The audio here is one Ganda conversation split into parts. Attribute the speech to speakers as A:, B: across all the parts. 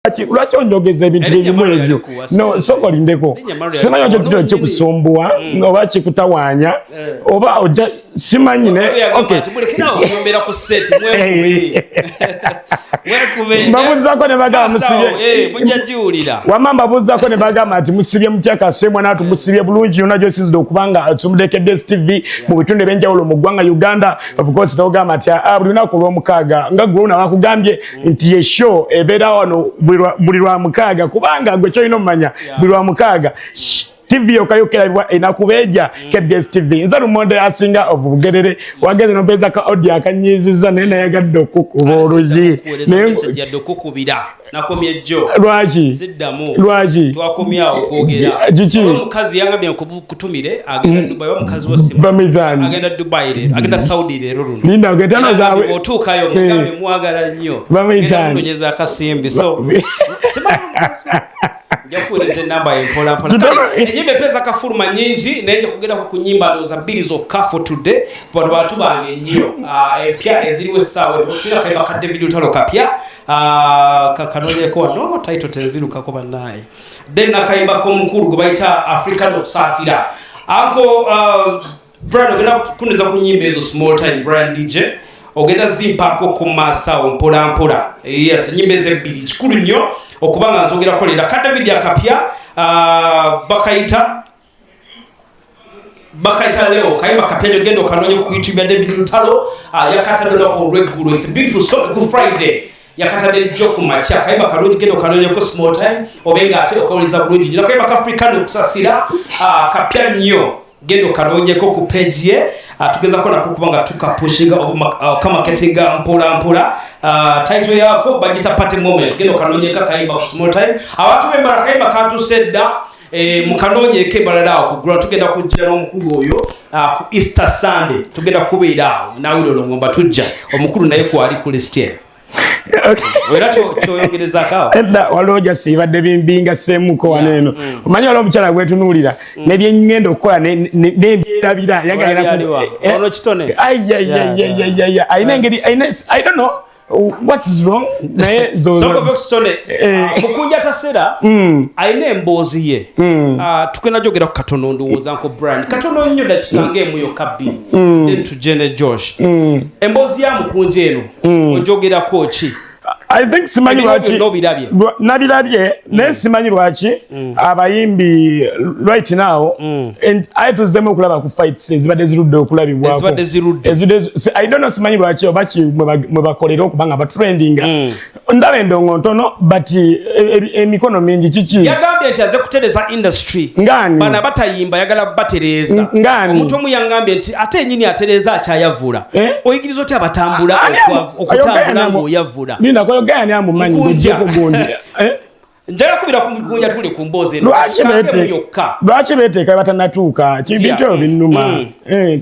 A: lwaki onjogeza ebintu ebimu ebyo no soko lindeko simanyi okyo kito kikusumbuwa oba kikutawaanya oba ojja simanyi ne mbabuuzako ne bagamba musibye wamamba buuzako ne bagamba nti musibye mutyakaswe mwana tumusibye bulungi yonna gyosinzidde okubanga tumulekedde TV mu bitundu ebyenjawulo mu ggwanga Uganda of course togamba nti buli lunaku olw'omukaaga nga gwe una bakugambye nti ye show ebeera wano buli lwa mukaaga kubanga gwe kyolina omumanya buli lwa mukaaga TV okayokera enakubeja KBS TV nza lumonde asinga of Bugerere wageze no peza ka audio akanyiziza nene yagadde okukuba oluji
B: ne dokukubira nakomye jo
A: lwaji
B: siddamu
A: lwaji
B: twakomya okwogera omukazi yangambye kutumire agenda Dubai wa mukazi wose
A: bamizani
B: agenda Dubai lero agenda Saudi lero runo
A: ninda getano zawe
B: otukayo mugambe mwagala nnyo
A: bamizani
B: kunyeza akasimbi so jakueleze namba empola enyimbe pesa kafuruma nyingi naje kugenda ku kunyimba ndo za bili zokka for today but watu bange nnyo empya eziriwe sawe mutira kaiba kadde video talo kapya kakanoje ko no title teziruka ko banaye then nakaiba ko mukuru gobaita African okusasira ako brand ogenda kuniza kunyimba ezo small time brand DJ ogenda zimpako ku masa mpola mpola yes nyimbe ze bili kikulu nnyo okubanga nzogera kolera ka David akapya bakaita leo kaimba kapya gendo kanonye ku YouTube ya David Lutalo yakata dola ko regular it's a beautiful song ku Friday yakata de joke macha kaimba kanonye gendo kanonye ko small time obenga ate okoliza bulungi nyina kaimba ka African kusasira kapya nnyo gendo kanonye ko ku page ye tugeza kona kukubanga tukapushinga kama marketinga mpola title yako bagita party moment gendo kanonyeka kaimba ku small time abantu bembara kaimba katu sedda mukanonyeke balalao ku ground tugenda kujja n'omukulu oyo ku Easter Sunday tugenda kubeera nawe lolongomba tujja omukulu naye ko ali ku list ye weracho choyongereza kawa edda waloja sibadde bimbinga semuko waneno omanyi walo omukyala gwetunulira nebye ngendo okukola nebyerabira yagalira ono kitone
A: I don't know what is wrong naye
B: soko vokitone mukunja tasera aine embozi ye tukena jogera ku katono ndowooza nko brand katono nnyo dakikange muyo kabiri then to Jene Josh embozi ya mukunja eno ojogera kochi
A: I think simanyi lwaki nabirabye ne simanyi lwaki abayimbi right now and I to them okulaba ku fights ezibadde zirudde okulabibwako I don't know simanyi lwaki obachi mwe bakolera okubanga ba trending ndabe ndongo ntono but emikono mingi kiki
B: yagambye nti aze kutereza industry bana batayimba yagala batereza omuntu omu yangambye nti ate nyini atereza akyayavula oyigirizo ti abatambula okutambula ngo yavula
A: gani amumanyi ngujeko gondi
B: njala kubira kumgunja tuli kumboze
A: lwaki beteeka batanatuuka kibintu binuma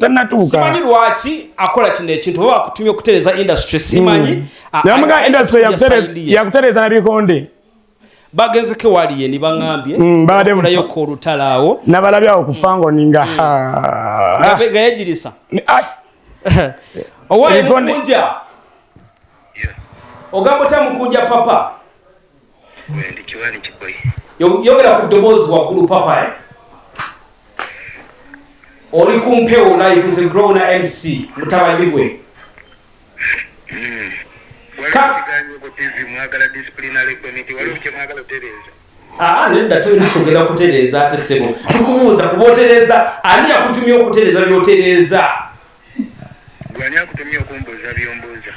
A: tanatuuka
B: simanyi lwaki akola kino ekintu oba akutumye okutereza industry simanyi
A: namuga industry yakutereza nabikonde
B: bagenzeke waliye ni bangambye balayo ko lutalaawo
A: nabalabyawo kufango ninga
B: nga yejirisa owaye mukunja ogamba tamukunja papa
C: ndi kiwali kikoyi
B: yogera ku dobozi wakulu papa oli kumpewo live is a grown MC mutabaliwe
C: ganyo ko TV mwagala disciplinary committee wali uche mwagala tereza
B: nenda tulina kugenda kutereza ate sebo tukubuuza kubotereza ani akutumye okutereza byotereza
C: gwani akutumye okumboza byomboza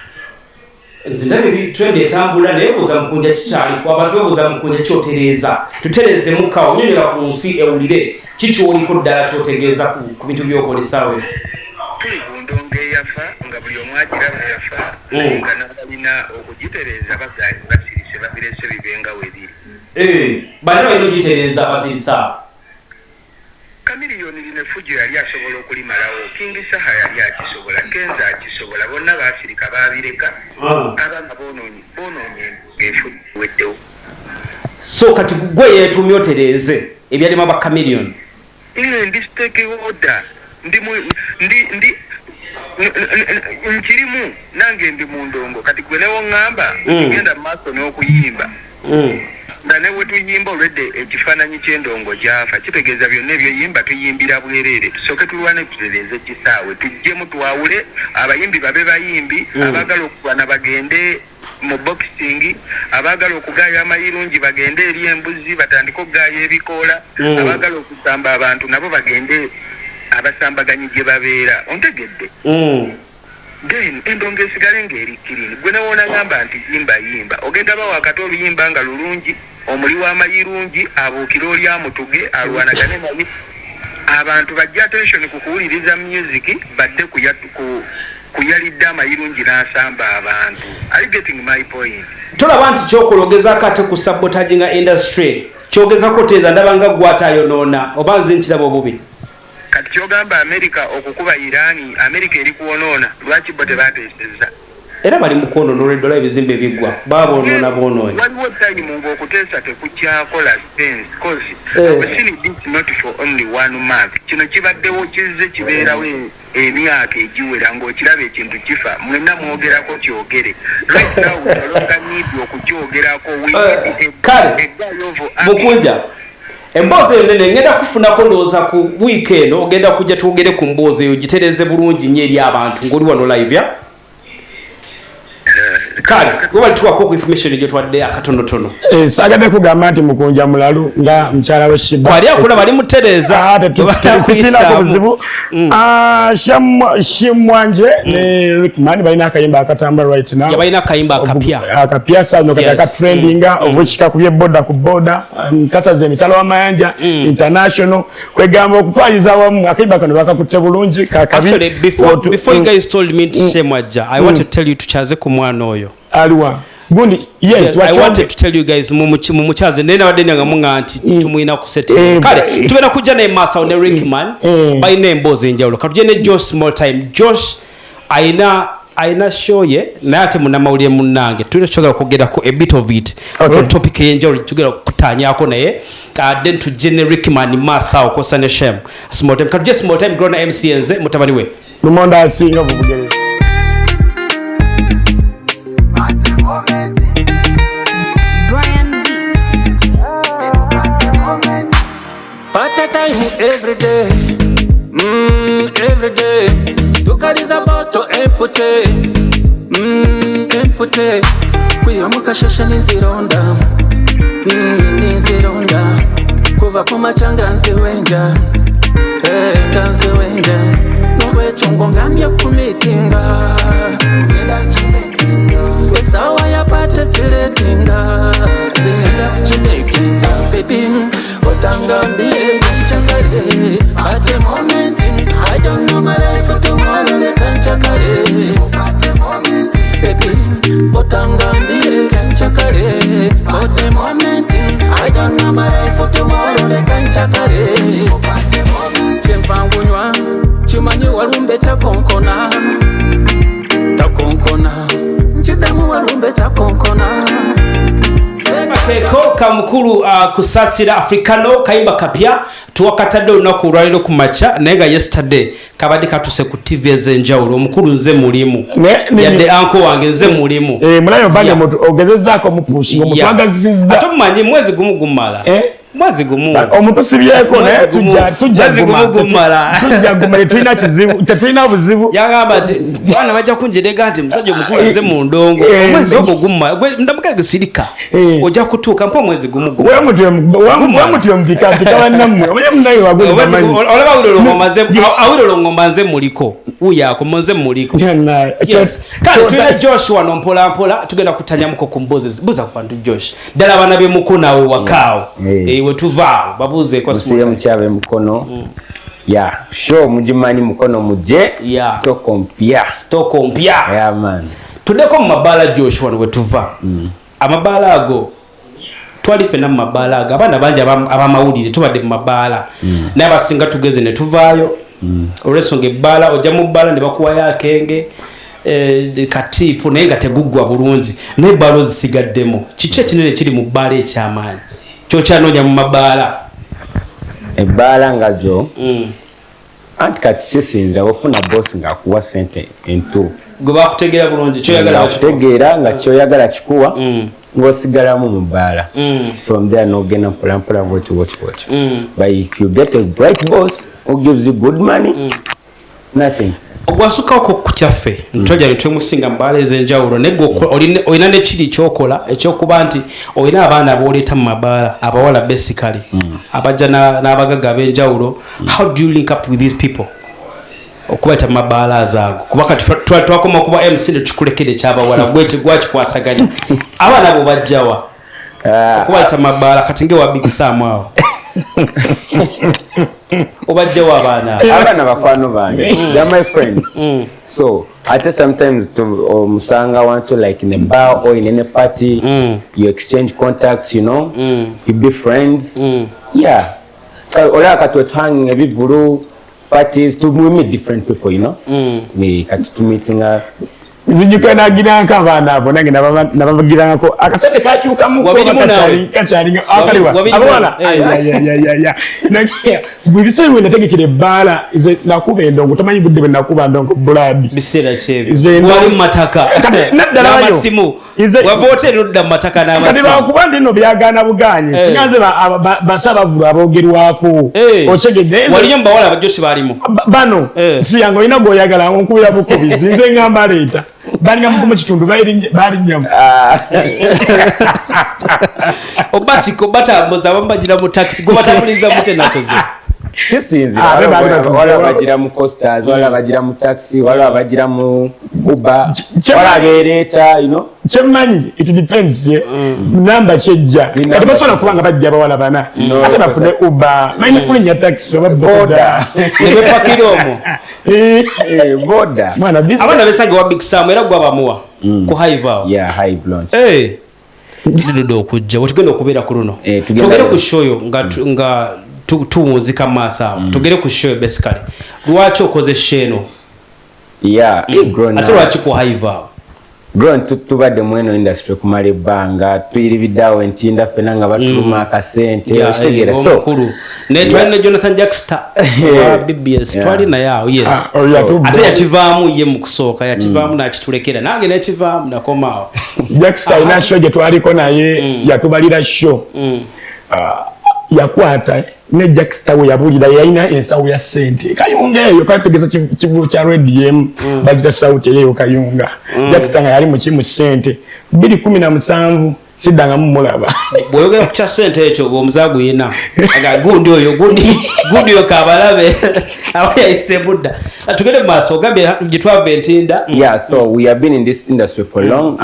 B: nzindabe twende tambula naye buza mukunja kikyali kwa abantu buza mukunja kyotereza tutereze muka onyonyera ku nsi ewulire kicho oliko ddala kyotegeeza ku bintu byokolesawe
C: ndonge yafa nga buli omwagira yafa nga nalina okugitereza basirise babirese bibenga wediri
B: bana balino gitereza basirisa
C: kamiliyoni line fujo yali asobola okulimalawo kingi saha yali akisobola kenza akisobola bonna baafirika babireka abanga bononye ngefujo weddewo
B: so kati gwe yeetumye otereze ebyalimu aba kamiliyoni
C: ndi stakeholder ndi nkirimu nange ndi mu ndongo kati gwe newo ngamba ngenda maaso n'okuyimba nga ne bwe tuyimba olwedde ekifaananyi ky'endongo gyafa kitegeeza byonna ebyoyimba tuyimbira bwereere tusooke tulwane tutereeze kisaawe tujjemu twawule abayimbi babe bayimbi abaagala okugwana bagende mu boxing abaagala okugaaya amayirungi bagende eri embuzi batandike okugaaya ebikoola abaagala okusamba abantu nabo bagende abasambaganyi gye babeera ontegedde then endongo esigale ng'erikkirini gwe newoona gamba nti yimba ogenda bawa akati oluyimba nga lulungi omuli w'amayirungi abuukire oli amutuge alwanagane naye abantu bajja attention ku kuwuliriza music badde kuyalidde amayirungi n'asamba abantu. Are you getting my point?
B: Tolaba nti kyokulogeza kate ku sabotaging industry kyogezako teeza ndaba nga gwatayonoona oba nze nkiraba obubi
C: kati kyogamba America okukuba Irani America eri kuwonoona lwaki bo tebateeseza
B: era bali mu kwonoona olw'eddola ebizimbe biggwa baabonoona
C: waliwo time ng'okuteesa tekukyakola sense cause this not for only 1 month kino kibaddewo kizze kibeerawo emyaka egiwera ng'okiraba ekintu kifa mwenna mwogerako kyogere right now tolonga niidi okukyogerako
B: kale mukunja emboozi eyo nene ngenda kufunako ndowooza ku wiiki eno ogenda kujja twogere ku mboozi eyo gitereze bulungi nnyo eri abantu ng'oli wano live ya kale gwe bali tuwako ku information gye twadde akatonotono
A: sagadde kugamba nti mukunja mulalu nga mukyala we Shiba
B: kwali akula bali mutereza
A: tetukirako buzibu Shimwanje ne Rickman balina akayimba akatamba right now
B: balina akayimba
A: akapya sano kataka trendinga ovuchika kubye boda ku boda kasaze emitalo w'amayanja international kwegamba okutwaliza wamu akayimba kano bakakutte bulungi
B: actually before you guys told me to Shemwaja I want to tell you tuchaze ku mwana oyo
A: aliwa gundi yes
B: I wanted to tell you guys mumuchaze nena wadenga munga anti tumuina ku setting kale tubena kujja ne masa on the Rickman by name boze enjawulo katuje ne Josh small time Josh aina show ye na ate munamawulire munange tulichoga kugera ko a bit of it topic enjawulo tugera kutanyako naye then to generic man masa okosa ne shem small time katuje small time grown MCNZ mutabani we
A: lumonda asinga bugere
D: every day, every day. Tukaliza boto empute, empute. Kuyamuka shasha nizironda, nizironda. Kuva kumachanga nziwenja, nziwenja. Nowe chungo ngambia kumitinga, wesawa ya pate siletinga, chinekinga. Baby, otangambie chakare at a moment I don't know my life for tomorrow let chakare at a moment baby otangambie chakare at a moment I don't know my life for tomorrow let chakare at a moment chemvangunywa chimanyi walumbe takonkona nchidamu walumbe takonkona
B: Koka mukuru kusasira Africano kaimba kapya tuwakatadde olunaku olwaliro ku macha naye yesterday kabadde katuse ku TV ezenjawulo omukulu nze mulimu yadde anko wange nze mulimu
A: mulayo bane ogezezaako mupushi omutwagazizza
B: atumanyi mwezi gumu gumala mwezi gumu
A: omuntu sibyeko naye tujja gumala tulina kizibu tetulina buzibu
B: yagamba ati bwana bajja kunjerega nti musajja omukulu nze mu ndongo omwezi ogwo gumala gwe ndamuka gisirika ojja kutuuka mpo mwezi gumu gumu
A: we mutyo mpika bannamwe omanyi munayo wagula
B: olaba awuliro ngomba nze muliko uyako nze muliko kale tulina Josh wano mpola mpola tugenda kutanyamuko ku mbozi buza ku bantu Josh ddala bana be mukonawe wakao wetuva babuze kwa
E: simu mchabe mkono ya show mujimani mkono muje stock mpya yeah man
B: tudeko mu mabala Joshua wetuva amabala ago twalife na mabala ago abana banje abamawulire tubadde mu mabala n'abasinga tugeze ne tuvaayo olwesonga ebbala ojja mu bbala ne bakuwa yakenge katipu naye nga teguggwa bulungi n'ebbala zisigaddemu kiki ekinene kiri mu bbala ekyamaanyi kyokyanoonya mu mabaala
E: ebbaala nga zo anti kati kisinzira ofuna boss ng'akuwa sente enturu
B: Go bakutegera bulungi kyoyagala
E: kutegeera nga kyoyagala kikuwa ng'osigalamu mu bbaala. From there n'ogenda mpolampola bwotyo. But if you get a bright boss who gives you good money, nothing.
B: Ogwasukako ku kyaffe ntoja ntwemusinga mbaala ez'enjawulo olina ne kiri kyokola ekyokuba nti olina abaana abooleta mu mabaala abawala basically abajja n'abagaga ab'enjawulo. How do you link up with these people okubaita mu mabaala azaago kuba kati twakoma kuba MC ne tukulekere ekyabawala gwakikwasaganya abaana abo bajjawa okubaita mu mabaala kati ngewa Big Sam awo obajjawo abaana
E: bakwano bange, they're my friends. So at sometimes to musanga want to like in a bar or in any party, you exchange contacts, you know, you be friends. Yeah, ola katwetwang ebivulu parties to meet different people, you know. Me to meeting
A: Zijukana giranka abana abo nange nababagirangako akasente kakyukamu ko kachali akaliwa abana ya nange bibise wenda tegekire bala ize nakuba endongo tamanyi budde nakuba ndongo buladi
B: bisera chebe wali mataka nadala masimu wabote nodda mataka na masimu kati bakuba ndino byagana buganye singaze basaba vulu abogerwako ochegede wali nyamba wala abajoshi balimo bano siyango inago yagala nkubira bukubizi nze ngamba leta bali ngamu kitundu bali nyamu obatiko batamboza bambagira mu taxi go batamuliza mute nakoze
E: kisinzi wala bagira mu Costas wala bagira mu taxi wala bagira mu Uber wala bereta, you know.
A: Chemanyi, it depends. Namba chejja kati basobola kubanga bajja bawala bana ate bafune Uber mayina kulinya taxi oba boda
B: nebe pakiromo
E: boda
B: abana besage wa Big Sam era gwa bamuwa ku hive
E: hive launch
B: ndido okujja botugenda okubeera ku luno tugere ku show nga tumuzika masa tugere ku show basically lwacho okoze sheno ate lwaki ku hive
E: grown tubadde mweno industry kumala ebbanga tuyirividdawo entinda fena nga batuluma akasente okitegera so
B: netwalina Jonathan Jackster BBS twalina yawo ate yakivaamu ye mu kusooka yakivaamu nakitulekera nange nekivaamu nakomaawo
A: Jackster ina show gye twaliko naye yatubalira show yakwata ne Jackster we yabulira yayina ensawo ya sente kayunga eyo kategeza kivu kya RDM bagita sauti eyo kayunga Jackster yali mu kimu sente 217 sidanga mulaba
B: boyoga ku kya sente ekyo omuzagu yina aga gundi oyo gundi yo kabalabe awo yaise budda atugende maso gambe gitwa ventinda
E: so we have been in this industry for long.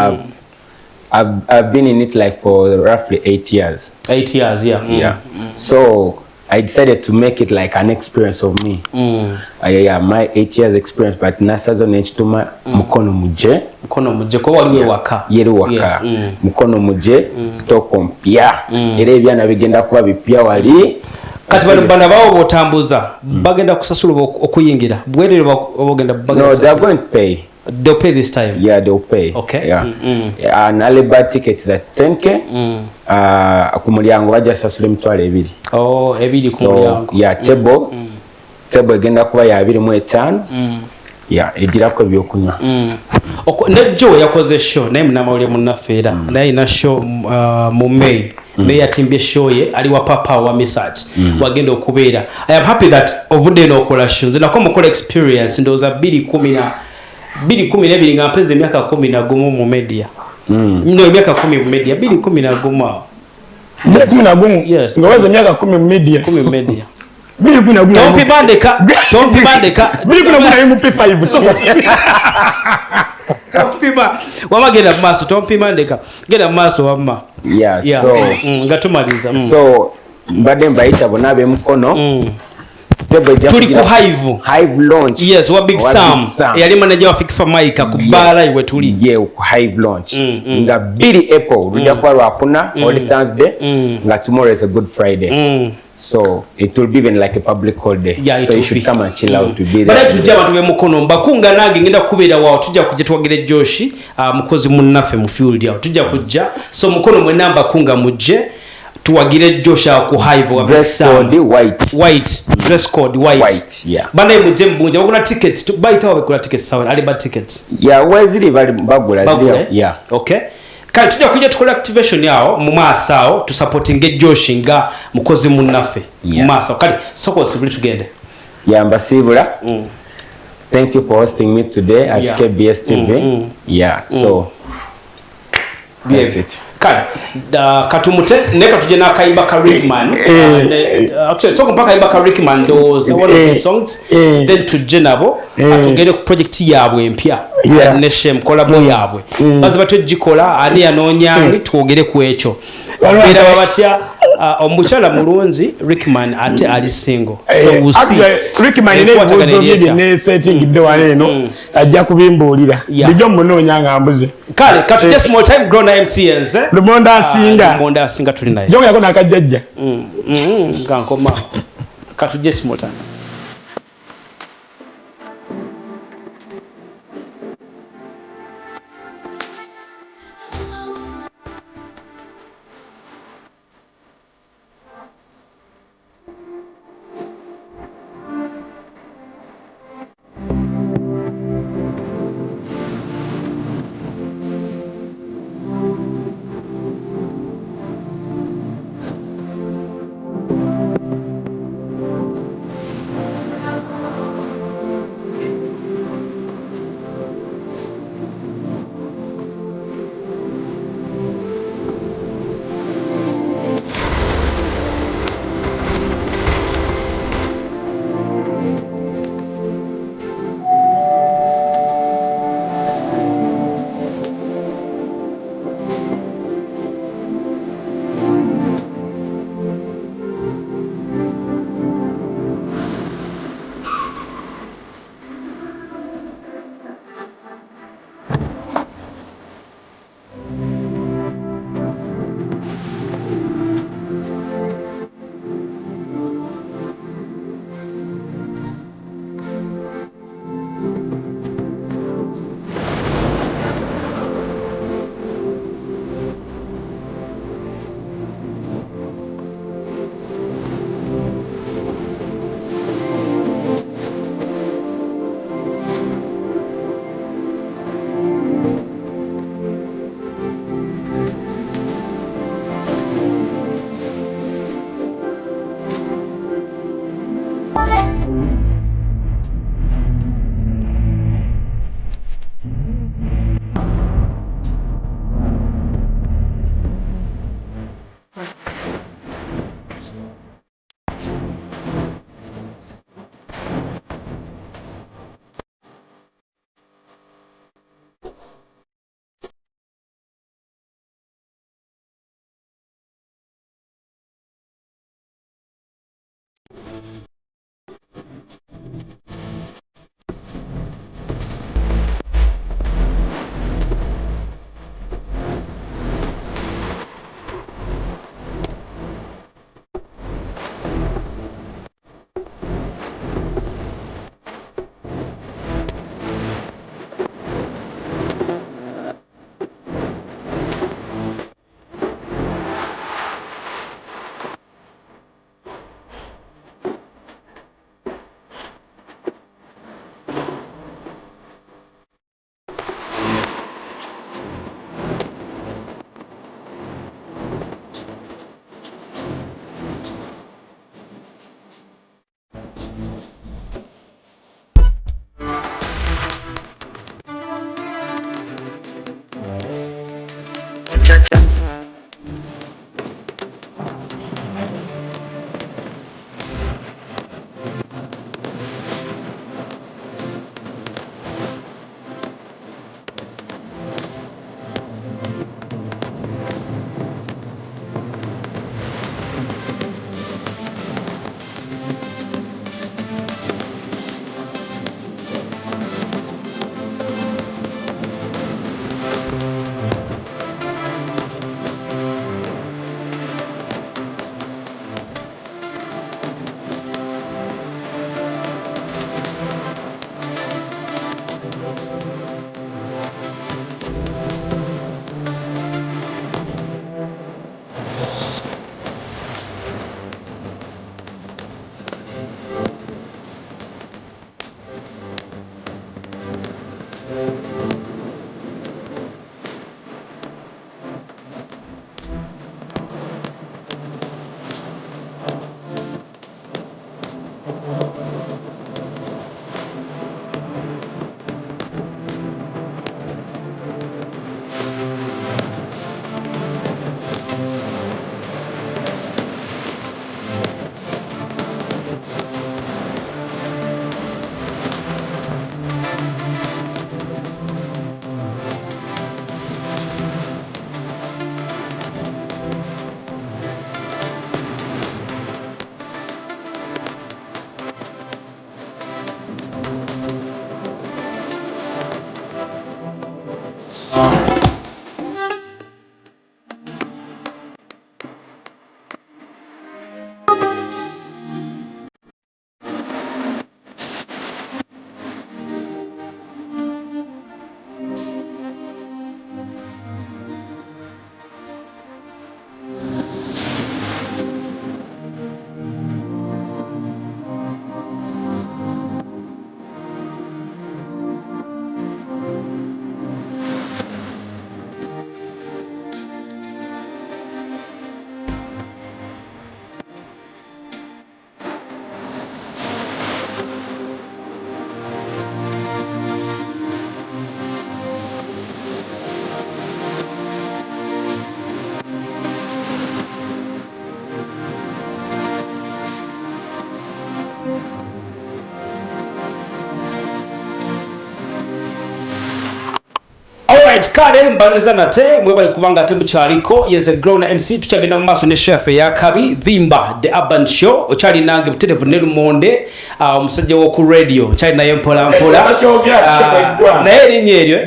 E: I've been in it like for roughly 8 years.
B: 8 years, yeah.
E: So I decided to make it like an experience of me. My 8 years experience, but nasazo nechituma mukono muje
B: ko waliwe waka
E: yeri waka mukono muje Stockholm era ebyana bigenda kuba bipya wali
B: kati bana bawo botambuza bagenda kusasula okuyingira bwerero bagenda
E: no, they're going to pay.
B: They'll pay this time.
E: Yeah, they'll pay.
B: Okay.
E: Yeah. An early bird ticket is at 10K. Kumulyango baja sasule mitwale 2.
B: Oh, 2 kumulyango.
E: Yeah, table egenda kuba ya 2.5. Yeah, edirako ebyokunywa.
B: Nejo yakoze show naye munamawulire munafeera naye ina show mu May. May atimbye show ye ali wa papa wa message wagenda okubeera. I am happy that ovude no kola show nze nako mukola experience ndoza 2012 nga mpeze miaka 11 mu media. Nino miaka 10 mu media 2011.
A: 2011.
B: Yes.
A: Ngawaza miaka 10 mu media.
B: 10 mu media.
A: 2011.
B: Don't be bandeka.
A: 2011 mu P5 so.
B: Kapima wamagenda maso tompi mandeka. Genda maso wamma.
E: Yeah. So
B: ngatumaliza.
E: So mbadde mbayita bonabe mukono.
B: Tuli ku
E: hive launch.
B: Yes, wa Big Sam yali manager wa Fikifa Mike ku bala iwe tuli
E: ku hive launch nga 2 April rujja kwa lwapuna Holy Thursday nga tomorrow is a Good Friday. So it will be even like a public holiday. So you should come and chill out to be there.
B: Bale tujja abantu be mukono mbakunga nange ngenda kubeera wao tujja kujja twagire Joshi mukozi munnafe mu field yao tujja kujja so mukono mwe namba kunga mujje tuwagire Joshua ku hive wa
E: dress code
B: white dress code white
E: yeah
B: banda muje mbunje bakuna tickets to buy tawe kula tickets sawa ali bad tickets
E: yeah wezili bali bagula yeah
B: okay kali tujja kujja tukola activation yao mu maasawo tu supporting Josh nga mukozi munaffe mu maasawo kali soko sibuli tugende
E: yeah mbasibula thank you for hosting me today at KBS TV yeah so
B: benefit kale katumute neka tuje na kayimba ka Rickman actually so mpaka kayimba ka Rickman do one of the songs then tuje nabo atugere ku project yabwe empya neshem collab yabwe baza batujikola ani yanonyani twogere ku echo era babatya omuchala mulunzi Rickman ate ali single so we'll see
A: Rickman ne bozo bidi ne setting bidwane no ajja kubimbulira bijo munonya ngambuze
B: kale katu just more time grown MCs Lumonda asinga tuli naye
A: jonga yako nakajjajja
B: ngankoma katu just more time Alright, kale mbaneza nate mwebali kubanga ate mukyaliko yes a grown MC tukyagenda mu maaso ne chef ya kabi Vimba the urban show okyali nange buterevu ne Lumonde omusajja wo ku radio okyali naye mpola naye erinnya eryo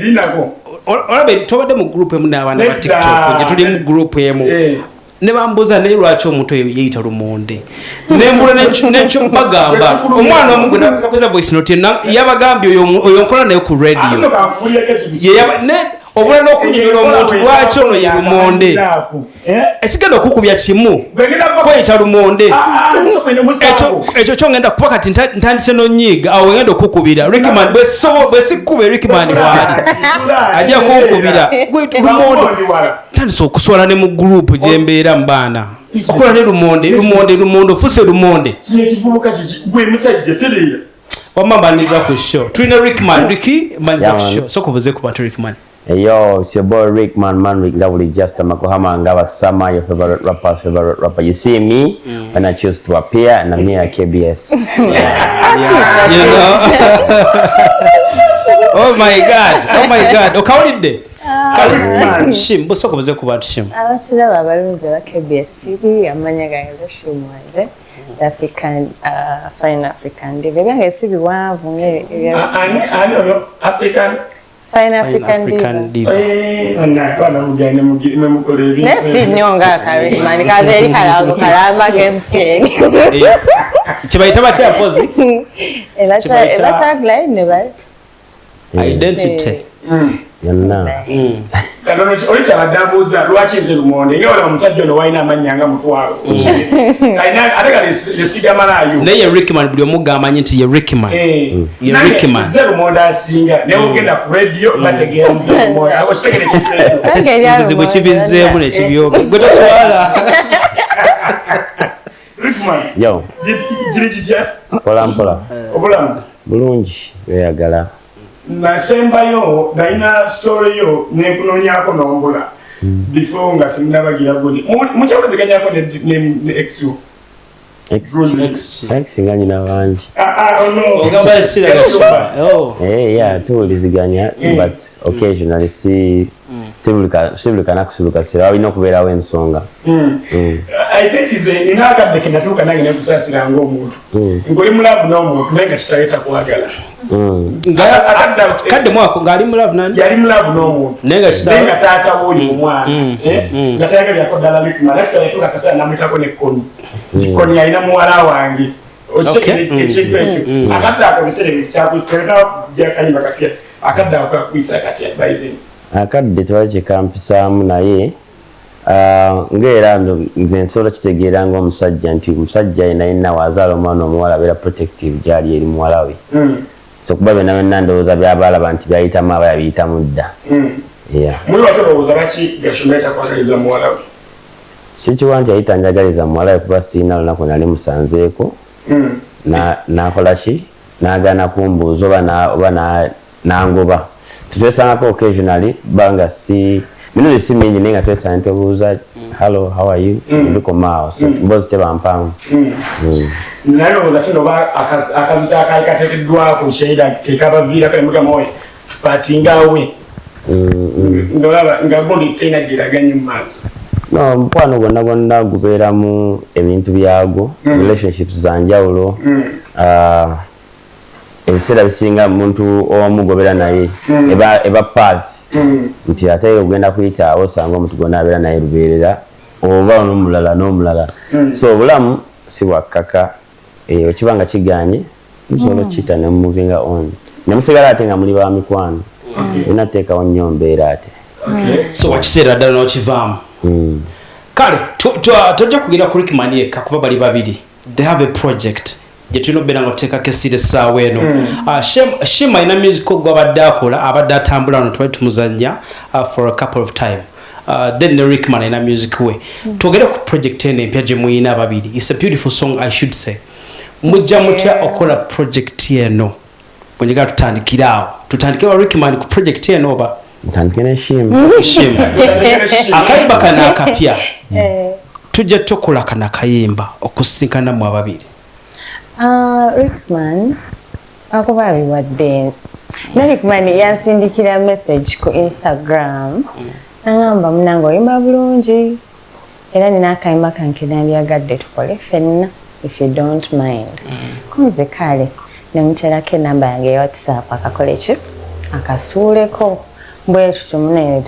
B: olabe tobadde mu group emu n'abaana ba TikTok gye tuli mu group emu ne bambuza naye lwaki omuntu eyo yeeyita Lumonde nembula nekyo bagamba omwana omu gwe nakweza voice note yabagambye oyo nkola naye ku radio obula n'okunyonyola omuntu lwaki ono ye Lumonde ekigenda okukubya kimu kweyita Lumonde ekyo kyongenda kuba kati ntandise n'onyiiga awo ngenda okukubira Rickman bwe sikube Rickman waali ajja kukubira Lumonde tandise okuswala ne mu group gye mbeera mu baana okola ne Lumonde ofuse Lumonde wamambaniza ku show tulina Rickman Ricky mbaniza ku show so kubuze ku bantu Rickman.
E: Hey yo, it's your boy Rickman, man. Rick Lovely, just a Makohama and Gava Sama, your favorite rapper. You see me when I choose to appear, and I'm here at KBS.
B: You know? Oh my God. Okawulidde? Shim, bosoko buze ku bantu Shim.
F: Abasira abalungi ba KBS TV amanya gange Shim wanje. Fine African. Ndibega sibi wanvu ngere. Fine African diva.
A: Bana mugende mukolevi.
F: Nesi nyonga kare mani kaze kalago kalamba kemcheni.
B: Chibaita batya pozi.
F: Elacha glide ne basi.
B: Identity.
A: Kalono olicha badabuza lwaki nze Lumonde ngora omusajja ono waina amanyanga mutwalo kaina ataka lesiga malayo
B: naye Rickman buli omuga amanyi nti ye Rickman Rickman
A: nze Lumonde asinga ne ogenda ku radio bategera nze Lumonde ako kitegere
B: kibizibu kibizeemu ne kibyoga gwe toswala
A: Rickman
E: yo
A: jiri jitya
E: mpola
A: obulamu
E: bulungi weyagala
A: nasembayo naina story yo nekunonyako nombula before nga tinabagira gudi mukyawuliziganyako ne exu
E: X ngani na banji
B: ogamba esira
E: yeah tuwuliziganya but occasionally sibulika nakusuluka sira alina okubeerawo ensonga
A: I think is inakadde kinatuuka nange nekusasira ng'omuntu ngoli mulavu n'omuntu naye nga kitaleeta kwagala
B: kadde mwako ng'ali mulavu nani
A: yali mulavu n'omuntu naye nga taata w'oyo omwana nga tayagalirako ddala Rickman akitaleetuuka akaseera namuyitako n'ekkoni ekkoni yalina muwala wange ekintu ekyo akadde ako biseera kyakuyisa kapya akadde ako kakuyisa katya by then
E: akadde twali kyekampisaamu naye ng'era nze nsobola kitegeera ng'omusajja nti omusajja yenna waazaala omwana omuwala abeera protective gyali eri muwala we so kuba byonna ndowooza byabalaba nti byayitamu aba yabiyitamu dda
A: muli lwaki olowooza lwaki Gashumba takwagaliza muwala we
E: sikiwa nti yayita njagaliza muwala we kuba sirina lunaku nali musanzeeko n'akola ki n'agaana kumbuuza oba n'angoba tutwesangako occasionally banga si minuzi si mingi naye nga twesanga ntubuuza hello how are you ndikomaawo so mbozi tebampangu
A: naye olowooza kino oba akazita akaali kateekeddwako nsheyida kekabaviirako emugamawe tupatingawe ng'olaba nga gundi teyina gyeraganye mu maaso
E: no mukwano gwonna gubeeramu ebintu byagwo relationships za njawulo ebiseera bisinga muntu omugobera naye eba path nti ate ogenda kuyita awo osanga omuntu gwonna abeera naye lubeerera oba n'omulala so obulamu si bwakkaka okibanga kiganye musobola okiyita ne muvinga on ne musigala ate nga muli ba mikwano inateekawo nnyo mbeera ate
B: so wakiseera ddala n'okivaamu kale tojja kugira ku Rickman yekka kuba bali babiri they have a project gye tulina okubeera nga oteekako essira essaawa eno Shema alina music gw'abadde akola abadde atambula wano twali tumuzannya for a couple of time then ne Rickman alina music we twogere ku project eno empya gye muyina ababiri it's a beautiful song I should say mujja mutya okola project eno bwenjagala tutandikire awo tutandike wa Rickman ku project eno oba
E: ntandike ne Shema
B: akayimba kana akapya tujja tukola kana kayimba okusinkana mu ababiri
F: Rickman akuba biwadde Rickman yansindikira message ku Instagram. Nangamba munango oyimba bulungi. Era nina akayimba kange nandyagadde tukole ffenna if you don't mind. Kunze kale nemuterako enamba yange ya WhatsApp akakole ki akasuuleko bwe tutumune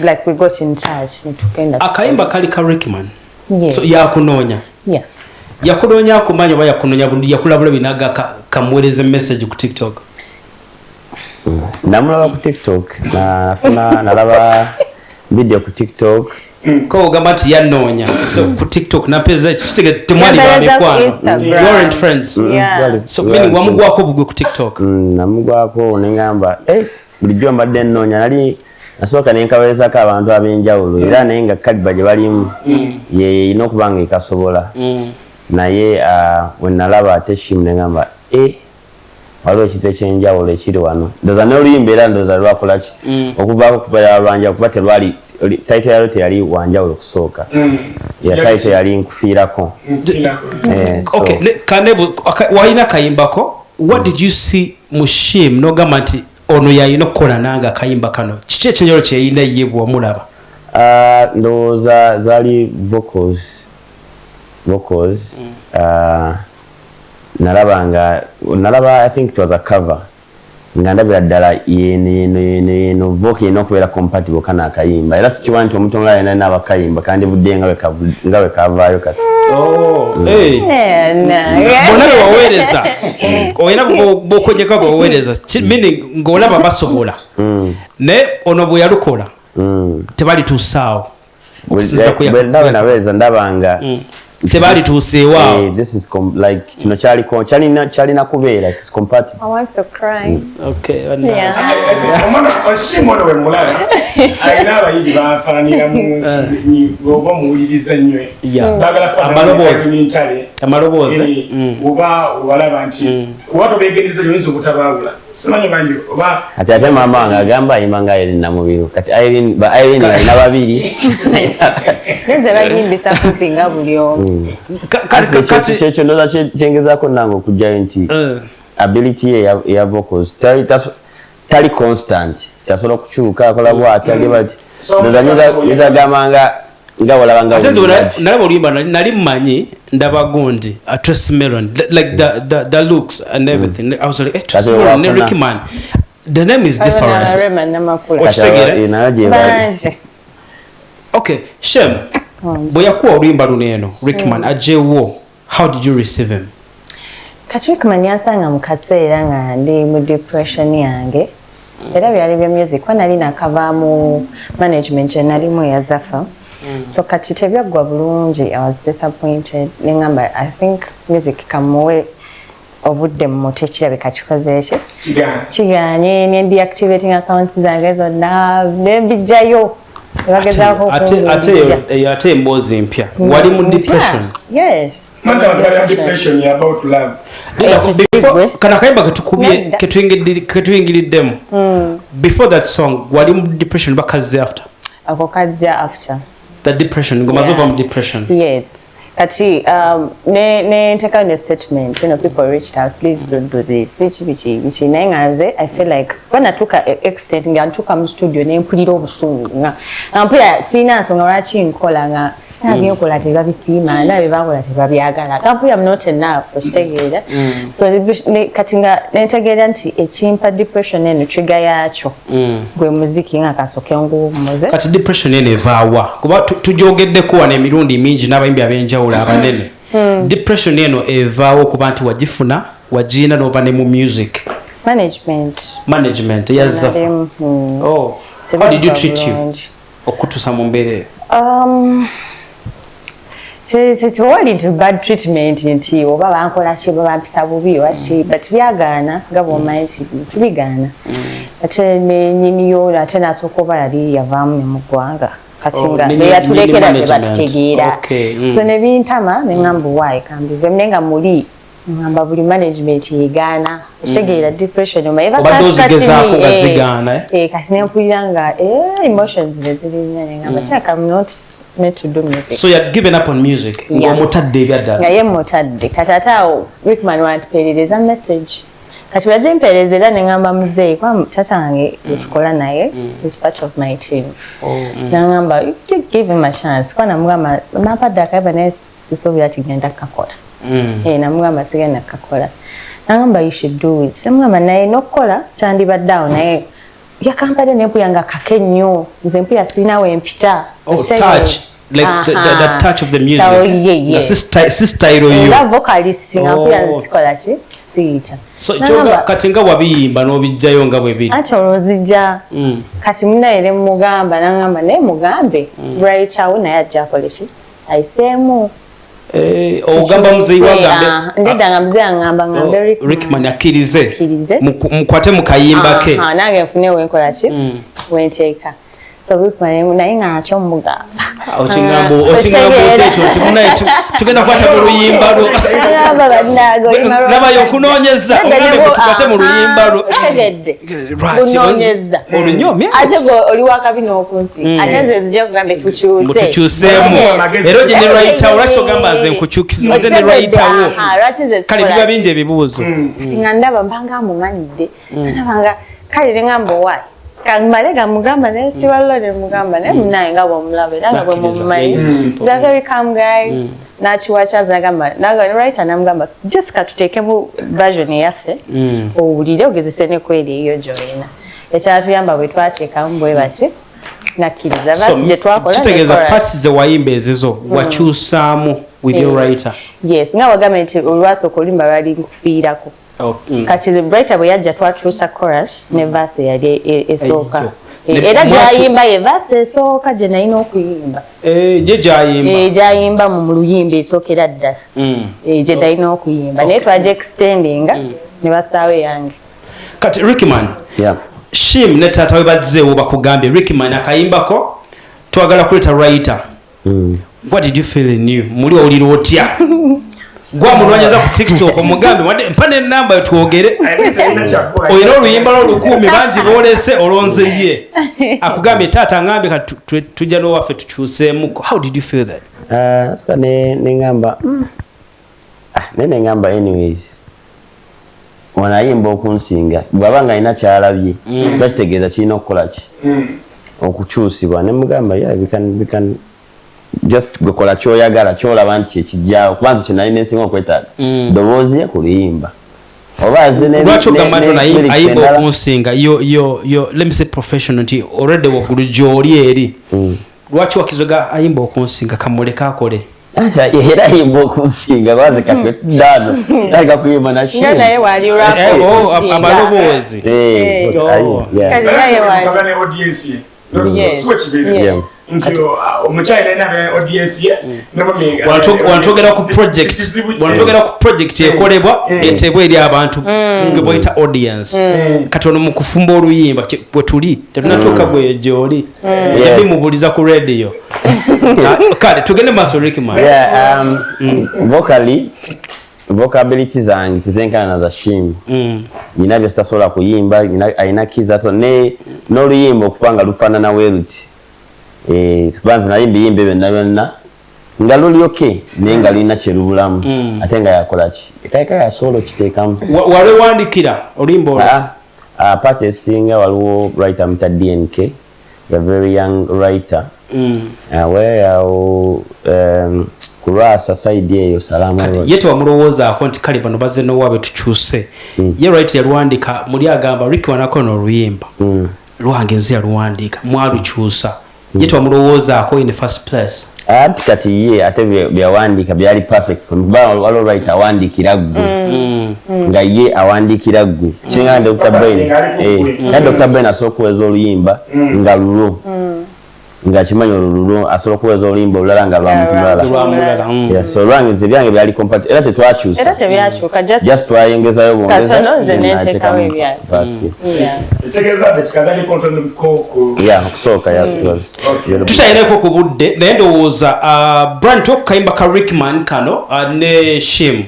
F: like we got in touch netukenda
B: akayimba kali ka Rickman.
F: Yes.
B: So yakunoonya.
F: Yeah.
B: Yakunoonya kumanya oba yakunoonya bundi yakulabula binaga kamuweereza message ku TikTok.
E: Namulaba ku TikTok nalaba video ku TikTok.
B: Ko gamba ati yanoonya. So ku TikTok napeza kitege temwali bamekwano. You aren't friends.
F: Yeah.
B: So meaning wamugwako bugwe ku TikTok.
E: Namugwako nengamba bulijjo mbadde nnoonya nali nasooka nenkaweza ka abantu ab'enjawulo era naye nga kaliba gye balimu ye ina okubanga ekasobola naye we nalaba ate shimu nengamba waliwo ekintu ekyenjawulo ekiri wano ndoza n'oluyimba era ndoza lwakola ki okuvaako kubeera lwanjawulo kuba telwali taito yalo teyali wanjawulo kusooka taito yali nkufiirako.
B: Okay, Kanebo wayina kayimbako what did you see mu shim n'ogamba nti ono yayina okukola nange akayimba kano kiki ekyenjawulo kyeyina ye bw'omulaba?
E: Ndowooza zaali vocals nalaba I think it was a cover nga ndabira ddala yeno vocal yena okubeera compatible kana akayimba era sikiwa nti omuntu omulala yena n'abakayimba kandi budde nga bwe kavaayo kati.
B: Bonna bewaweereza oyina bw'okonyeka bwewaweereza meaning ng'olaba basobola naye ono bwe yalukola tebalituusaawo
E: bwe nabeeza ndabanga
B: tebalituuseewaawo.
E: This is like kino kyalina kubeera it is compatible.
F: I want to cry.
B: Okay.
A: Omwana osimono we mulala alina abayimbi bafaanira mu oba muwuliriza nnyo bagala
B: amaloboozi
A: oba walaba nti kuba tobeegereza yoyinza obutabaawula simanyi bangi oba
E: ate maama wange agamba ayimba nga Irene Namubiru kati Irene alina babiri
F: nze bayimbisa kumpi nga buli omu
E: kati kyekyo ndoza kyengezaako nange okujjayo nti ability ye ya vocals tali constant kyasobola okukyuka akola bw'ati ageba ti ndoza gamba nga walaba nga
B: nalaba oluyimba nali mmanyi ndaba gundi Tracy Melon like the looks and everything. I was like Tracy Melon ne Rickman the name is different. Okay, Shem bwe yakuwa oluyimba luneeno Rickman ajewo how did you receive him?
F: Kati Rickman yansanga mu kaseera nga ndi mu depression yange era byali bya music kwa nali nakavaamu management gye nalimu eyazafa. So kati tebyaggwa bulungi I was disappointed nengamba I think music kamuwe obudde mmote kirabika kikoze ki kiganye ne deactivating accounts zange zonna nebijjayo bagezaako
B: ate emboozi mpya wali mu depression.
F: Yes.
A: Depression ya about love.
B: Kana kayimba ketukubye ketuyingiriddemu before that song wali mu depression bakaze after
F: ako kajja after
B: the depression ngoma zova mu depression.
F: Yes. Kati ne take out a statement, you know, people reached out, please don't do this which nengaze I feel like when I took a extent nga ntuka mu studio ne mpulira obusungu nga mpulira sina nsonga lwaki nkola nga nabyokola tebabisiima nabe bakola tebabyagala kampulira I'm not enough okitegeera. So kati nga netegeera nti ekimpa depression eno trigger yakyo gwe muziki nga kasoke nguumuze.
B: Kati depression eno evaawa kuba tujogeddeko wana emirundi mingi n'abayimbi ab'enjawulo abanene. Depression eno evaawo kuba nti wagifuna wagiina n'ova ne mu music management yazzafa. How did you treat you okutuusa mu mbeera
F: tewali nti bad treatment nti oba bankola ki oba bampisa bubi waki but byagaana nga bwomanyi tubigaana ate nyiniyo ate nasooka oba yali yavaamu ne mu ggwanga kati nga yatulekera tebatutegeera so ne bintama ne ngamba why kambive naye nga muli ngamba buli management yegaana etegeera depression
B: obadozigezaako gazigaana
F: kati nempulira nga emotions zezirinya ne ngamba kyaka not meant to do music.
B: So you had given up on music ng'omutadde ebyaddala
F: nga ye mutadde kati ate awo Rickman wantupeerereza message kati bajja mperezera ne ngamba muzeeyi kwa tata wange tukola naye is part of my team nangamba give him a chance kwa namugamba napadde akaiba naye sisobola ati genda kakola namugamba sigenda kakola nangamba you should do it namugamba naye nokukola kyandibadde awo naye yakampadde nempuyanga kake nnyo nze mpuya sirinawo empita
B: like the touch of the music.
F: So yeah.
B: Sister you.
F: La vocalist ngapuya nzikola ki siita.
B: So choga katinga wabiyimba n'obijjayo nga bwe biri.
F: Ati olozija. Kati munaire mugamba nangamba ne mugambe. Right awo naye ajja akole ki. Aisemu.
B: Ogamba muzeyi wagambe.
F: Ndidanga muzeyi angamba ngambe
B: Rickman akirize. Mukwate mukayimba ke.
F: Nange nfune wenkola ki. Wenteeka. So Rickman naye ng'atyo mugamba.
B: Ochingambo techo timunaye tugenda kwata mu luyimba lwo. Naba yokunoonyeza ogambe tukwate mu luyimba lwo.
F: Kunoonyeza.
B: Olunyomye.
F: Ate go oli wakabi n'okunsi. Ate nze nzija kugambe tukyuse.
B: Mutukyuseemu. Era gye ne writer olwaki ogamba nze nkukyukiza nze ne writer wo. Kale biba bingi ebibuuzo.
F: Kati nga ndaba mbanga mumanyidde. Ndabanga kale ne ngamba owaayi. Kangmalega mugamba ne siwalole mugamba ne munaye nga bomulabe nga bwe mumanyi he's a very calm guy nachiwacha zagamba naga writer namugamba just katuteke mu version yaffe owulire ogezese ne kweli iyo joina ekyatuyamba bwe twateeka mbwe baki nakkiriza basi gye twakola
B: kitegeeza parts ze wayimba ezizo wakyusaamu with your writer
F: yes nga wagamba nti olwasooka olimba lwali nkufiirako kati the writer bwe yajja twakyusa chorus ne verse yali esooka era gyayimba ye verse esooka gye nalina okuyimba gyayimba mu luyimba esookera ddala gye nalina okuyimba naye twaja extendinga ne basaawo yange
B: kati Rickman Shim ne taata we bazzeewo bakugambye Rickman akayimbako twagala kuleta writer what did you feel in you muli owulira otya gwa mulwanyeza ku TikTok omugambe mpane namba yo tuogere oyina oluyimba lw'olukumi bangi boolese olonze ye akugambye taata ngambe tujja n'owaffe tukyuseemuko how did you feel that
E: sika nengamba nengamba anyways wanayimba okunsinga bw'abanga alina kyalabye bakitegeeza kirina okukola ki okukyusibwa nemugamba we can just gukola kyoyagala kyolaba nti ekijjaawo kubanza kye nali nensinga okwetaaga ddoboozi ye ku luyimba
B: lwaki ogamba nti ayimba okunsinga let me say professional nti already waggulu gy'oli eri lwaki wakizoga ayimba okunsinga kamuleka akole
E: era ayimba okunsinga banze katweddaano talika kuyimba
F: naye wali
B: amaloboozi wantogera ku project ekolebwa etebwa eri abantu nge boyita audience kati ono mu kufumba oluyimba bwe tuli tetunatuuka bwe gyoli yabimubuliza ku radio kale tugende maaso Rickman
E: vocability zange tizenkana na za Shim nina bye sitasobola kuyimba alina kizato n'oluyimba okufanga lufaanana weruti kubanza nayimba yimba byonna nga luli oke naye nga lulina kyerubulamu ate nga yakola ki ekaika yasobola okiteekamu
B: walewandikira oluyimba olwo
E: part esinga waliwo writer muta DNK a very young writer weyawo kulwasa side eyo salama
B: ye tewamulowoozaako nti kale bano bazze n'owaabe tukyuse ye right yalwandika muli agamba Rickman akola oluyimba lwange nze yaluwandiika mwalukyusa ye tewamulowoozaako in the first place
E: ati kati ye ate byawandiika byali perfect for me waliwo writer awandiikira ggwe nga ye awandiikira ggwe kinga Dr. Ben asobola okuweza oluyimba nga lulo nga kimanyi olululo asobola okuweza oluyimba olulala nga lwa muntu mulala so lwange nze byange byali compatible era tetwakyusa
F: era tebyakyuka
E: just twayengezayo bwongeza okusooka
B: tutayineko ku budde naye ndowooza brand okukayimba ka Rickman kano ne Shim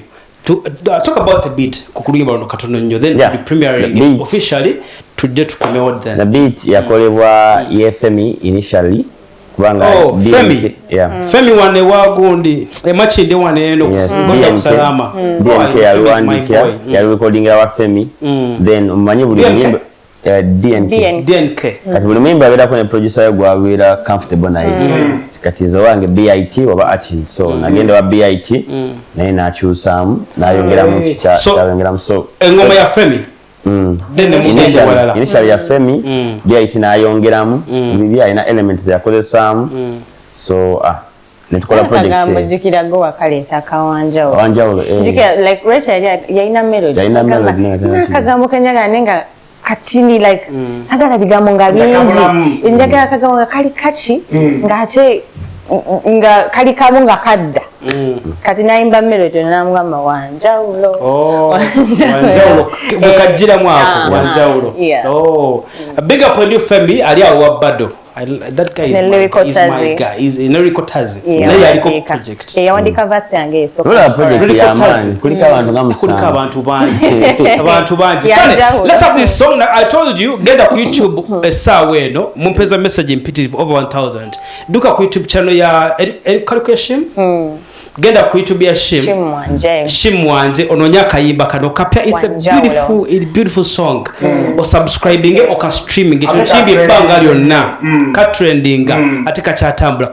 B: talk about the beat kukuluyimba luno katono nnyo then to be premiering officially tujje tukomewo then
E: the beat yakolebwa EFM initially
B: Femi wane wagundi emachinde wane eno kusigonda kusalama
E: DNK alwandika ya recording ya Femi then umanyi buli nyimbo DNK kati buli mwimba abera kwenye producer yo gwabira comfortable na yeye katizo wange BIT oba artist so nagenda wa BIT naye nachusamu nayongera mu kicha yongera so
B: engoma ya Femi then mugenzi walala
E: initial ya Femi BIT nayongeramu bibi ina elements ya kolesamu so netukola project
F: ye njikira go wakaleta kawanjawulo njikira like Rachel yaina melody nakagambo kanyaga nenga katini like sagala bigambo nga bingi njagala kagambo nga kali kachi ngate nga kali kabo nga kadda kati naimba melody namugamba wanjawulo
B: wanjawulo mukajira mwako wanjawulo a big up on you Femi ali awo bado that guy is my guy is in Tazi naye aliko project
F: yawandika verse yange so
E: project ya man kulika abantu ngamusanga
B: kulika abantu banji let's have this song I told you get up YouTube esaweno mumpeza message impiti over 1000 duka ku YouTube channel ya calculation genda ku YouTube ya Shimwanje ononyaka yimba kano kapya it's a beautiful song o subscribing o ka streaming tuchimbi banga lyonna ka trendinga ate ka chatambula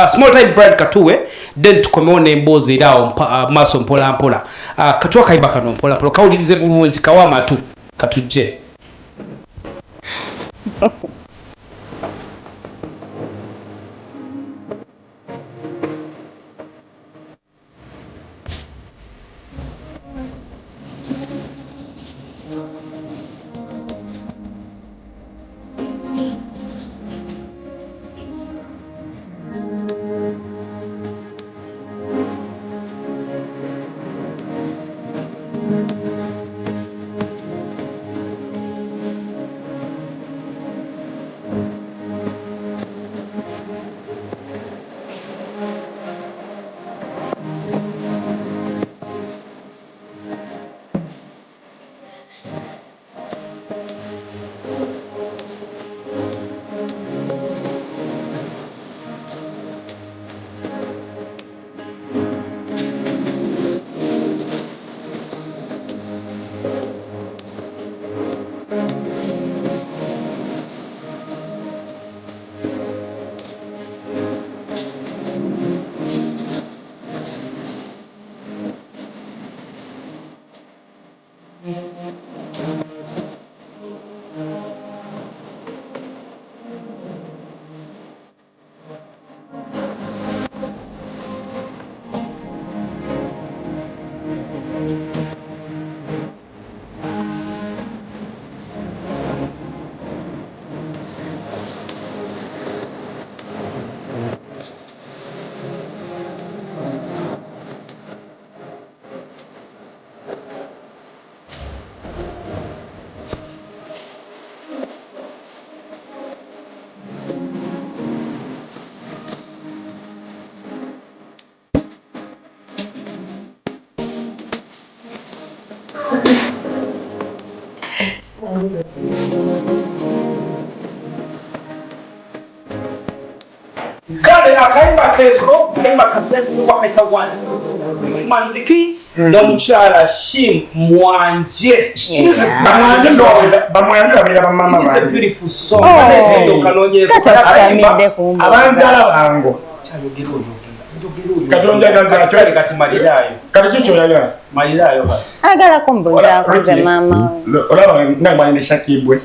B: small time brand katuwe then tukomeone embozi dawo maso mpola katuwa kayimba kano mpola kawulirize bulungi kawama tu katuje Kale akaimba kezo, kaimba kasesi wakaita wana. Mandiki Domchala Shimwanje. It's a beautiful song.
A: Abanzala bango. Katonja gaza chali
B: kati malirayo.
A: Kalicho yaga.
B: Malirayo basi.
F: Agala komboza kwa mama.
A: Olaba ngamba ni Shakibwe.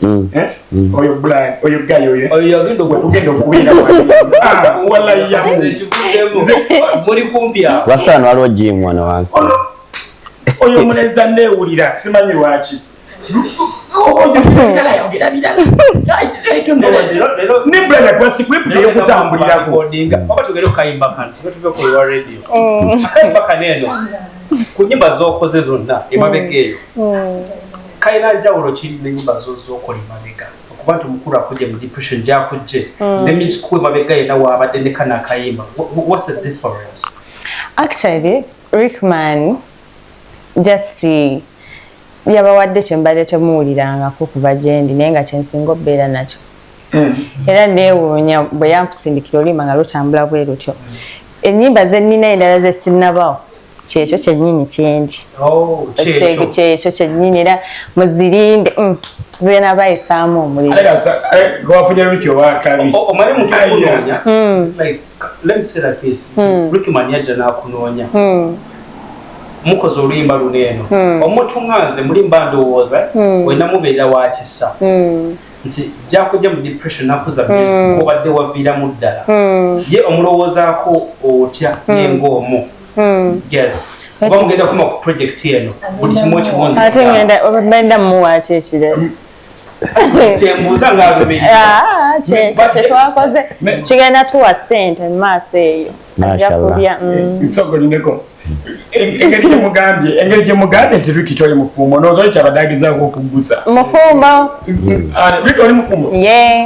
A: Oyo black, oyo guy oyo.
B: Oyo gendo
A: kubira kwa. Wallahi yamuze
B: muri kumpya.
E: Wasano waliwo gym mwana wansi.
A: Oyo muneza newulira simanyi wachi. Ni brother kwa script yo kutambulira ko
B: dinga baba tugero kayimba kanti tuve ko wa radio akayimba kaneno kunyimba zokoze zonna imabegeyo kaina njawulo kiri n'enyimba zokoli mabega okubantu mukuru akuje mu depression jakuje nemi school mabega ina wa abadde kana kayimba. What's the difference?
F: Actually Rickman just yabawadde kyembadde temuwulirangako kuva gyendi naye nga kyensinga obbeera nakyo era neewuunya bwe yampusindikira oluyimba nga lutambula bwe lutyo ennyimba ze nnina endala ze sinnabawo kyekyo kyennyini kyendi kyekyo kyennyini era muzirinde zena bayisaamu omuliro
A: gwafunye lutyo wakabi
B: omale muntu okunoonya like let me say like this Rickman yajja n'akunoonya mukoze oluyimba luneeno omuntu nganze mulimba ndowooza wena mubeera wa kisa nti jakujja mu depression nakuza music obadde waviiramu ddala ye omulowoozaako otya ng'omu yes oba mugenda kuma ku project eno buli kimu okiwonza
F: ate ngenda mumuwaaki ekirala
B: kyembuuza
F: kyetwakoze kigenda tuwa ssente mu maaso eyo ajja kulya
A: isogolineko engeri gyemugambye nti Ricky toli mufumbo nooza kyabadagizaako okugusa
F: mufumbo
A: Ricky oli mufumbo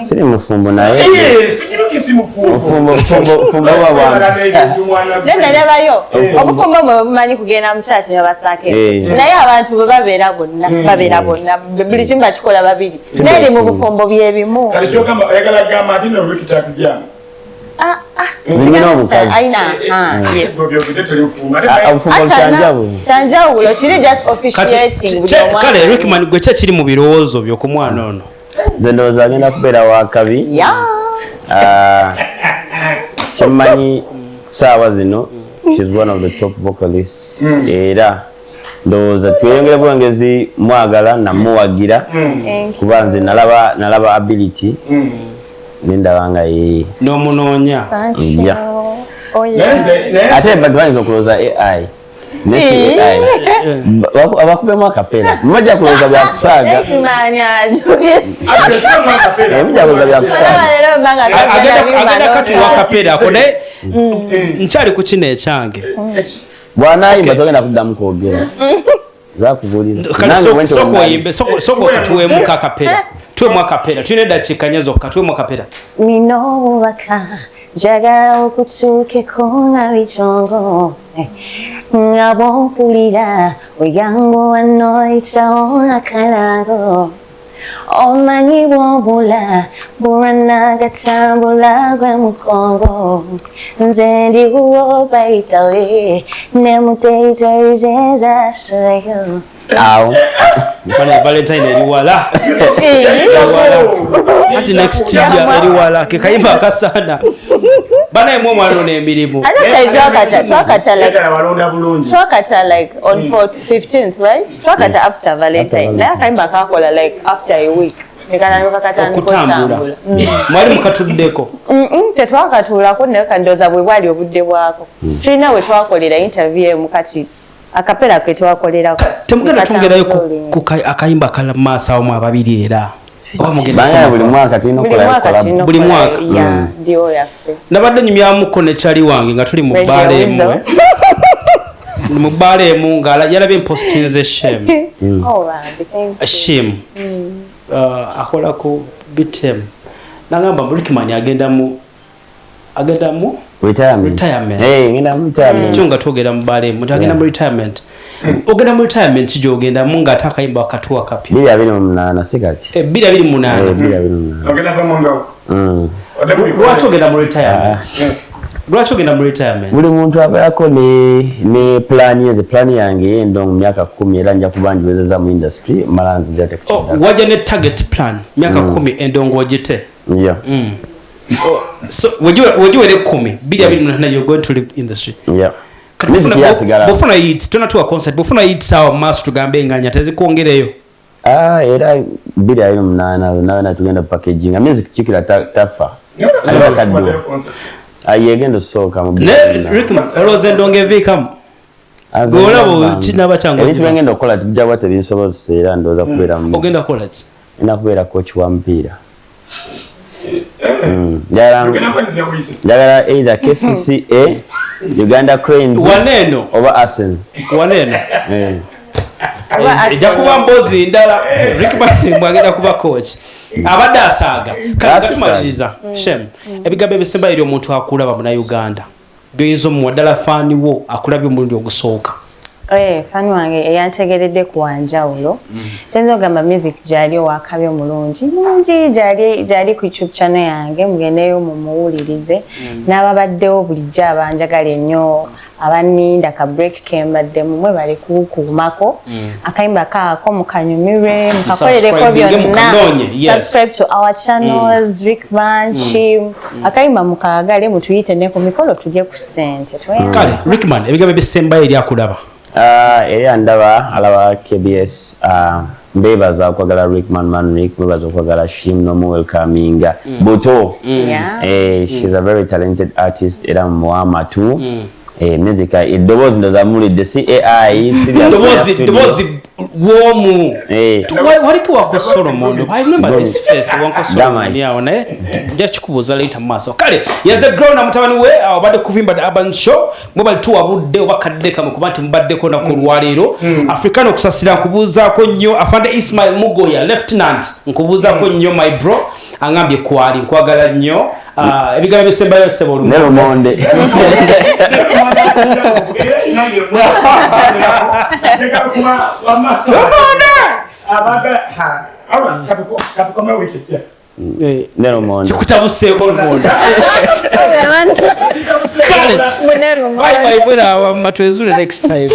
E: siri mufumbo naye
A: sigiruki si mufumbo
F: nendalebayo obufumbo mwe bumanyi kugenda mu kyaki nebasaake naye abantu bwe babeera bonna buli kimu bakikola babiri neri mu bufumbo byebimu
A: kale kyogamba oyagala gamba ati no Ricky takujyanga
F: kyanjawulo kiri just officiating
B: kale Rickman gwe kye kiri mu birowoozo byo ku mwana ono
E: nze ndowooza agenda kubeera wakabi kyemmanyi saawa zino she's one of the top vocalists era ndowooza tweyongere bwongezi mwagala namuwagira kuba nze nalaba ability nindaba nga
B: n'omunoonya
E: ate badwanyisa okulowooza AI nesi AI abakubemu akapera mubajja kulowooza byakusaaga mubajja kulowooza byakusaaga
B: agenda katuwa akapera ako naye nkyali ku kino ekyange
E: bwanayimba togenda kuddamu kwogera
B: soko oyimbe soko okatuweemu akapera tuwemu akapera tulina eddakiika nya zokka tuwemu akapera
F: nina obubaka njagala okutuukeko nga bitongo nga bwompulira oyangu wanoyitawo akalago omanyi bwobula bulwanagatambula gwe mukongo nze ndiwo bayitawe nemuteitarizenzasoyo
E: awo
B: bana Valentine eriwala ati next year eriwala ke kayimba akasana bana emwe omwana n'emirimu
F: twakata like on 15th right twakata after Valentine naye akayimba kakola like after a week
B: okutambula mwali mukatuddeko
F: tetwakatuulako naye kandoza bwe bwali obudde bwako tulina we twakolera interview mukati akapera ke twakolerako
B: temugenda tongerayo ku akayimba kala maaso awo ababiri era
E: buli mwaka tulina okukola
B: buli mwaka
F: ndio yaffe
B: nabadde nyumyamuko ne kyali wange nga tuli mu bbaala emu mu bbaala emu nga yalabye postinze shame shame akola ku bitem nagamba Rickman agenda mu retirement
E: ngenda mu retirement
B: chunga togera mu bale mu agenda mu retirement ogenda mu retirement jogenda mu nga atakayimba wakatuwa kapya
E: 2028 sikati
B: 2028
A: ogenda va mungo
B: lwaki ogenda mu retirement lwaki ogenda mu retirement
E: buli muntu abeerako ne plan yange endo mu myaka 10 era nja kuba njiwezeza mu industry malanzi date
B: kuchira wajja ne target plan myaka 10 endo ngojite so would you let 10 2028 you're going to leave industry bofuna hit tuna tu a concert bofuna hit sawa mass tugambe nganya tezi kuongereyo
E: era 2028 nawe tugenda packaging music chikira tafa alibakaddu ayegendo soka mu
B: Rickman Rose ndonge vikam golabo tina bachango
E: eli tugenda okola tujja tebinsoboza era ndoza kubeera mu
B: ogenda kola ki
E: ina kubeera coach wa mpira Jagara either KCCA, Uganda Cranes,
B: Waneno
E: over Arsenal.
B: Waneno. Jakuba mbozi ndala Rickman mwagenda kuba coach. Abadde asaga. Katumaliriza. Shem. Ebigambo bisemba eri omuntu akulaba mu Uganda. Byoyinzo mu wadala fani wo akulabye omulundi ogusooka.
F: Fani wange eyantegeredde ku wanjawulo. Kyenza ogamba music gyali owakabyo mulungi. Mungi gyali ku YouTube channel yange mugendeyo mumuwulirize. N'ababaddewo bulijjo abanjagala ennyo abaninda ka break kembadde mumwe bali kukuumako. Akayimba kaako mukanyumirwe mukakolereko byonna. Subscribe to our channels, Rickman, Chim. Akayimba mukagale mutuyite ne ku mikolo tujye ku ssente.
B: Kale, Rickman, ebigambo ebisembayo eri akulaba.
E: Eri andaba alaba KBS mbebaza okwagala Rickman Manrick mbebaza okwagala Shim no welcoming Buto. She's a very talented artist era muwama tu. Music edobozi ndo zamulidde CAI
B: dobozi womu waliki wako Solomon. I remember this face wanko Solomon yaone ndia chikubuza later maso kale yaze grow na mutabani we abadde kuvimba the urban show mobile tu abudde wakadde kama kubati mbadde ko na kulwaliro Africano kusasira kubuza ko nnyo afande Ismail Mugoya lieutenant nkubuza ko nnyo my bro angambye kwali nkwagala nnyo ebigambo bisembayo sebo
E: Nero monde Nero monde
B: chikutabuse ko monde bye bye bwana matwezule next time